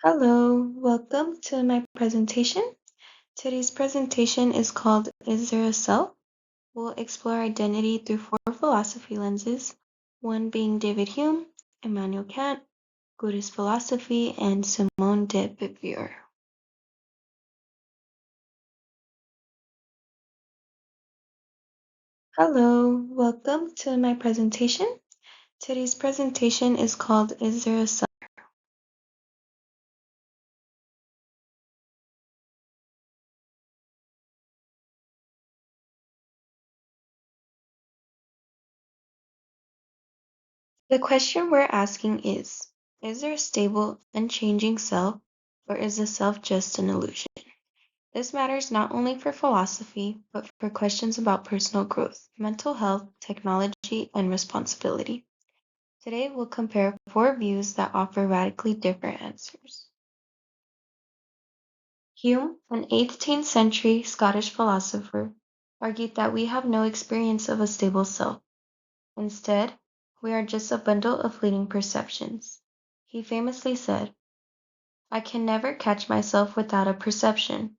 Hello, welcome to my presentation. Today's presentation is called Is There a Self? We'll explore identity through four philosophy lenses, one being David Hume, Immanuel Kant, Buddhist philosophy, and Simone de Beauvoir. Hello, welcome to my presentation. Today's presentation is called Is There a Self? The question we're asking is there a stable, unchanging self, or is the self just an illusion? This matters not only for philosophy, but for questions about personal growth, mental health, technology, and responsibility. Today, we'll compare four views that offer radically different answers. Hume, an 18th century Scottish philosopher, argued that we have no experience of a stable self. Instead, we are just a bundle of fleeting perceptions. He famously said, "I can never catch myself without a perception."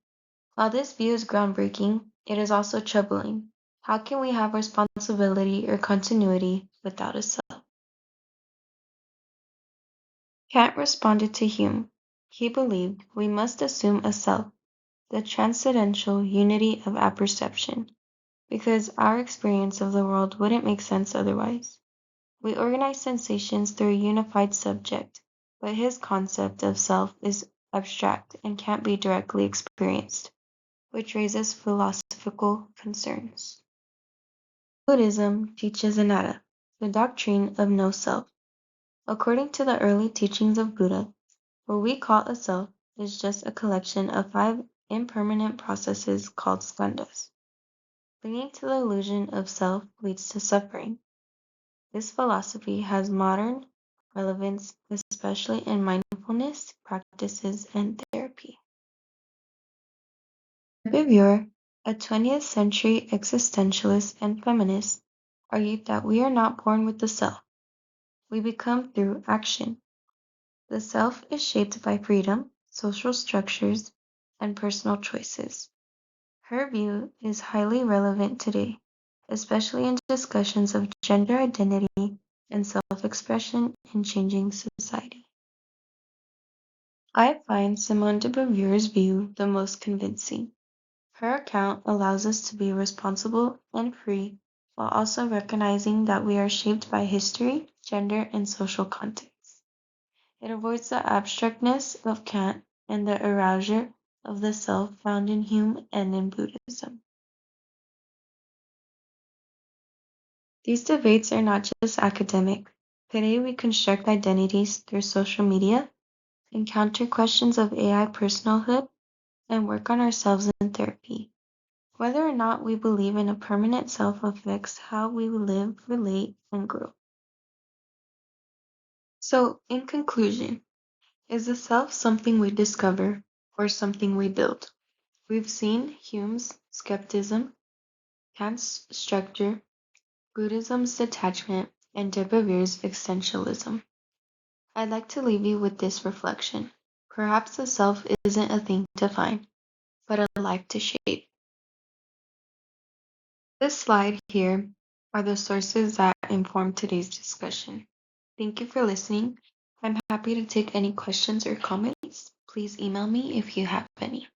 While this view is groundbreaking, it is also troubling. How can we have responsibility or continuity without a self? Kant responded to Hume. He believed we must assume a self, the transcendental unity of apperception, because our experience of the world wouldn't make sense otherwise. We organize sensations through a unified subject, but his concept of self is abstract and can't be directly experienced, which raises philosophical concerns. Buddhism teaches anatta, the doctrine of no self. According to the early teachings of Buddha, what we call a self is just a collection of five impermanent processes called skandhas. Clinging to the illusion of self leads to suffering. This philosophy has modern relevance, especially in mindfulness practices and therapy. Beauvoir, a 20th century existentialist and feminist, argued that we are not born with the self. We become through action. The self is shaped by freedom, social structures, and personal choices. Her view is highly relevant today, especially in discussions of gender identity and self-expression in changing society. I find Simone de Beauvoir's view the most convincing. Her account allows us to be responsible and free while also recognizing that we are shaped by history, gender, and social context. It avoids the abstractness of Kant and the erasure of the self found in Hume and in Buddhism. These debates are not just academic. Today we construct identities through social media, encounter questions of AI personalhood, and work on ourselves in therapy. Whether or not we believe in a permanent self affects how we live, relate, and grow. So, in conclusion, is the self something we discover or something we build? We've seen Hume's skepticism, Kant's structure, Buddhism's detachment, and de Beauvoir's existentialism. I'd like to leave you with this reflection. Perhaps the self isn't a thing to find, but a life to shape. This slide here are the sources that inform today's discussion. Thank you for listening. I'm happy to take any questions or comments. Please email me if you have any.